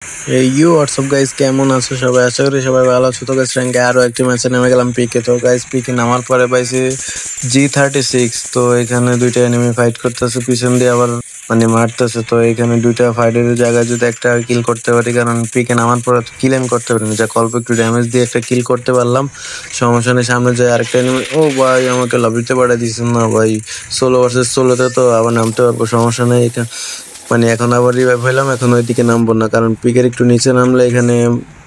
WhatsApp guys, কেমন আছো সবাই? আশা করি সবাই ভালো আছো। তো গাইস র্যাঙ্কে আরো একটি ম্যাচে নেমে গেলাম পিকে। তো গাইস পিকে নামার পরে পাইছি G36। তো এখানে দুইটা এনিমি ফাইট করতেছে, পিছন দিয়ে আবার মারতেছে। তো এখানে দুইটা ফাইটের জায়গায় যদি একটা কিল করতে পারি, কারণ পিকে নামার পরে তো কিল আমি করতে পারিনি, যা অল্প একটু ড্যামেজ দিয়ে একটা কিল করতে পারলাম, সমস্যা নেই। সামনে যায় আরেকটা এনিমি, ও ভাই আমাকে লবিতে পাঠিয়ে দিয়েছেন না ভাই। সোলো ভার্সেস সোলোতে তো আবার নামতে পারবো, সমস্যা নেই। এখন আবার রিভাইভ হইলাম, এখন ওইদিকে নামবো না, কারণ পিকের একটু নিচে নামলে এখানে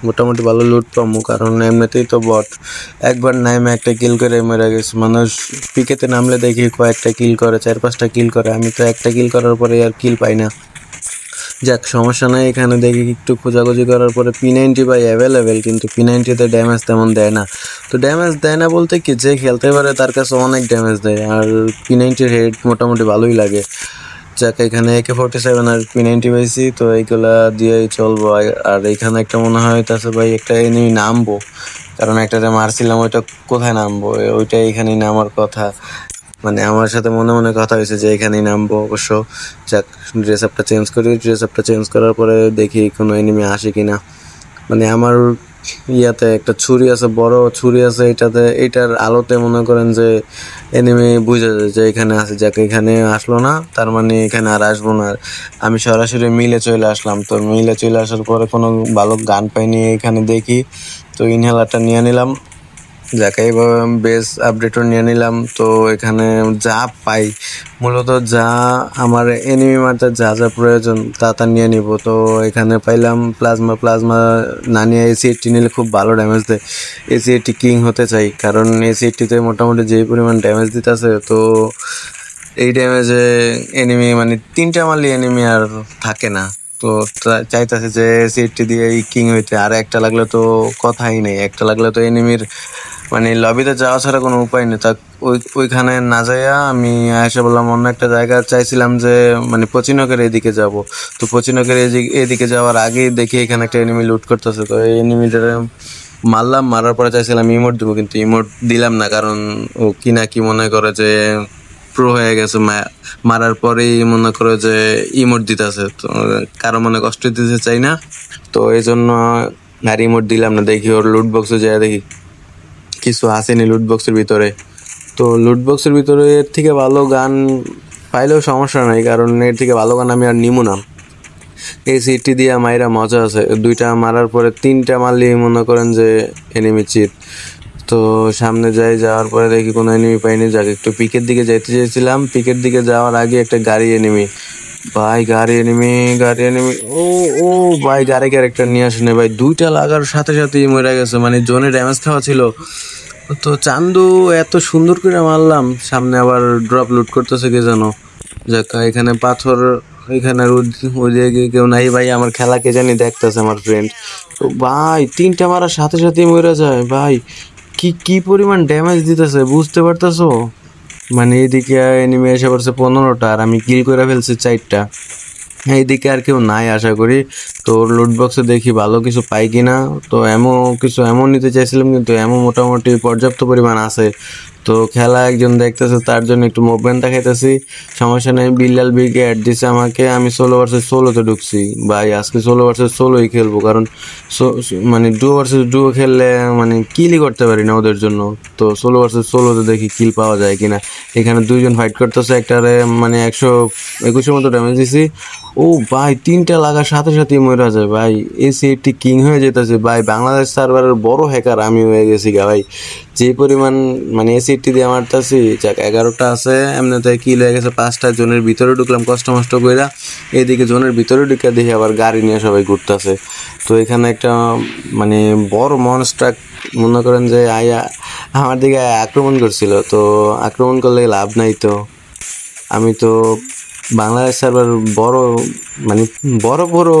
মোটামুটি ভালো লুট পাবো, কারণ এমনিতেই তো বট। একবার নামে একটা কিল করে মেরে গেছে মানুষ। পিকেতে নামলে দেখি কয়েকটা কিল করে, 4-5টা কিল করে, আমি তো একটা কিল করার পরে আর কিল পাই না। যাক, সমস্যা নাই। এখানে দেখি একটু খোঁজাখুঁজি করার পরে P90 ভাই অ্যাভেলেবেল, কিন্তু P90-তে ড্যামেজ তেমন দেয় না। তো ড্যামেজ দেয় না বলতে কি, যে খেলতে পারে তার কাছে অনেক ড্যামেজ দেয়, আর P90-র হেড মোটামুটি ভালোই লাগে। যাক, এখানে AK-47 আর P90 পাইছি, তো এইগুলা দিয়েই চলবো। আর এখানে একটা মনে হয় তাছে ভাই একটা এনিমি নামবো, কারণ একটা যে মারছিলাম ওইটা কোথায় নামবো, ওইটা এখানেই নামার কথা। আমার সাথে মনে মনে কথা হয়েছে যে এখানেই নামবো অবশ্য। যাক, ড্রেস আপটা চেঞ্জ করি। ড্রেস আপটা চেঞ্জ করার পরে দেখি কোনো এনিমি আসে কিনা। আমার ইয়াতে একটা ছুরি আছে, বড় ছুরি আছে, এটার আলোতে মনে করেন যে এনিমি বুঝে যায় যে এখানে আছে। যাকে এখানে আসলো না, তার মানে এখানে আর আসবো না। আমি সরাসরি মিলে চলে আসলাম। তো মিলে চলে আসার পরে কোনো ভালো গান পাইনি, এখানে দেখি তো ইনহেলারটা নিয়ে নিলাম। যাকে এইভাবে বেস আপডেটও নিয়ে নিলাম। তো এখানে যা পাই, মূলত যা আমার এনিমি মারতে যা যা প্রয়োজন তা নিয়ে নিব। তো এখানে পাইলাম প্লাজমা না নিয়ে AC-80 নিলে খুব ভালো ড্যামেজ দেয়। AC-80 কিং হতে চাই, কারণ AC-80-তে মোটামুটি যেই পরিমাণ ড্যামেজ দিতেছে, তো এই ড্যামেজে এনিমি 3টা মারলে এনিমি আর থাকে না। তো চাইতেছে যে AC-80 দিয়ে কিং হইতে, আর একটা লাগলে তো কথাই নেই। একটা লাগলে তো এনিমির লবিতে যাওয়া ছাড়া কোনো উপায় নেই। তা ওইখানে না যাইয়া আমি এসে বললাম অন্য একটা জায়গা, চাইছিলাম যে পচিনকের এদিকে যাব। তো পচিনকের এদিকে যাওয়ার আগেই দেখি এখানে একটা এনিমি লুট করতেছে। তো এই এনিমিটারে মারলাম, মারার পরে চাইছিলাম ইমোট দেবো, কিন্তু ইমোট দিলাম না, কারণ ও কি মনে করে যে প্রো হয়ে গেছে। মারার পরেই মনে করে যে ইমোট দিতেছে, তো কারো মনে কষ্ট দিতে চাই না, তো এই জন্য আর ইমোট দিলাম না। দেখি ওর লুট বক্সে যায়, দেখি কিছু আসেনি লুট বক্সের ভিতরে। তো লুট বক্সের ভিতরে এর থেকে ভালো গান পাইলেও সমস্যা নাই, কারণ এর থেকে ভালো গান আমি আর নিমু না। AC-80 দিয়ে মাইরা মজা আছে, 2টা মারার পরে 3টা মারলে মনে করেন যে এনিমি চিত। তো সামনে যাওয়ার পরে দেখি কোনো এনিমি পাইনি। যাকে একটু পিকের দিকে যাইতে চেয়েছিলাম, পিকের দিকে যাওয়ার আগে একটা গাড়ি এনিমি ভাই, গাড়ি এনিমি। ও ও ভাই, গাড়ি ক্যারেক্টার নিয়ে আসেনি ভাই, 2টা লাগার সাথে সাথেই মরে গেছে, জোনে ড্যামেজ খাওয়া ছিল। তো চান্দু এত সুন্দর করে মারলাম, সামনে আবার ড্রপ লুট করতেছে কে জানো। যাক, এখানে পাথর, এখানে আর ওইদিকে কেউ নাই ভাই। আমার খেলা কে জানি দেখতেছে আমার ফ্রেন্ড। তো ভাই 3টা মারার সাথে সাথেই মরে যায় ভাই। কি পরিমাণ ড্যামেজ দিতেছে বুঝতে পারতেছো? এদিকে এনিমি এসে পড়ছে 15টা, আর আমি কিল করে ফেলছি 4টা। এইদিকে আর কেউ নাই আশা করি। তো লুট বক্সে দেখি ভালো কিছু পাই কিনা। তো এমন নিতে চাইছিলাম, কিন্তু মোটামুটি পর্যাপ্ত পরিমাণ আছে। তো খেলা একজন দেখতেছে, তার জন্য একটু মুভমেন্ট দেখাইতেছি, সমস্যা নেই। বিল্লাল বিকে অ্যাড দিছে আমাকে, আমি সোলো ভার্সেস সোলোতে ঢুকছি ভাই। আজকে সোলো ভার্সেস সোলোই খেলবো, কারণ ডুও ভার্সেস ডুও খেললে কিলই করতে পারি না ওদের জন্য। তো সোলো ভার্সেস সোলোতে দেখি কিল পাওয়া যায় কিনা। এখানে 2জন ফাইট করতেছে, একটারে 121-এর মতো ড্যামেজ দিছি। ও ভাই, 3টা লাগার সাথে সাথেই মরে যায় ভাই। AC-80 কিং হয়ে যেতেছে ভাই। বাংলাদেশ সার্ভারের বড় হ্যাকার আমি হয়ে গেছি গা ভাই, যে পরিমাণ AC-80 দিয়ে মারতাছি। যাক, 11টা আছে, এমনিতে কিল হয়ে গেছে 5টা। জোনের ভিতরে ঢুকলাম কষ্ট মষ্ট কইরা, এদিকে জোনের ভিতরে ঢুকে দেখি আবার গাড়ি নিয়ে সবাই ঘুরতেছে। তো এখানে একটা বড় মনস্ট্রাক মনে করেন যে আমার দিকে আক্রমণ করছিল। তো আক্রমণ করলে লাভ নাই, তো আমি তো বাংলাদেশ সার্ভার বড় বড়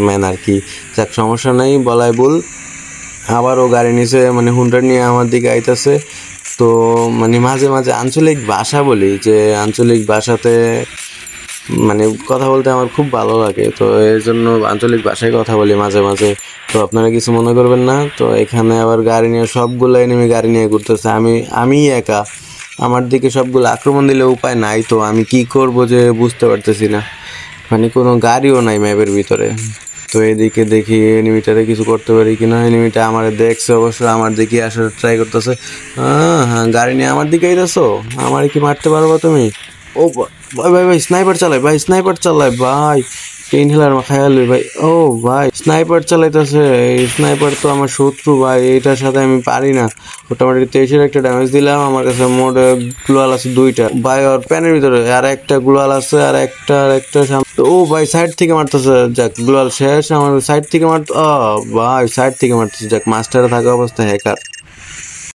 ম্যান আর কি। যাক, সমস্যা নাই, বলাই বল। আবারও গাড়ি নিচে হুন্ডার নিয়ে আমার দিকে আইতাছে। তো মাঝে মাঝে আঞ্চলিক ভাষা বলি, যে আঞ্চলিক ভাষাতে কথা বলতে আমার খুব ভালো লাগে। তো এর জন্য আঞ্চলিক ভাষায় কথা বলি মাঝে মাঝে। তো আপনারা কিছু মনে করবেন না। তো এখানে আবার গাড়ি নিয়ে সবগুলো এনিমি গাড়ি নিয়ে ঘুরতেছে, আমি একা। আমার দিকে সবগুলো আক্রমণ দিলে উপায় নাই, তো আমি কি করব যে বুঝতে পারতেছি না। কোনো গাড়িও নাই ম্যাপের ভিতরে। তো এদিকে দেখি এনিমিটারে কিছু করতে পারি কিনা। এনিমিটা আমার দেখছে অবশ্য, আমার দিকে আসার ট্রাই করতেছে। হ্যাঁ, গাড়ি নিয়ে আমার দিকে আইতাছো, আমার কি মারতে পারবো তুমি? ও ভাই ভাই ভাই স্নাইপার চালায়, ভাই স্নাইপার চালায় ভাই, পেইন হিলার খায়ালি ভাই। ও ভাই স্নাইপার চালাইতেছে, এই স্নাইপার তো আমার শত্রু ভাই, এটার সাথে আমি পারি না। মোটামুটি 23-এর একটা ড্যামেজ দিলাম, আমার কাছে মোট গ্লোয়াল আছে 2টা ভাই, ওর প্যানের ভিতরে আর একটা গ্লোয়াল আছে, আর একটা ও ভাই সাইড থেকে মারতেছে, যাক গ্লোয়াল শেষ আমার, সাইড থেকে ভাই সাইড থেকে মারতেছে, যাক মাস্টারে থাকা অবস্থা হ্যাকার।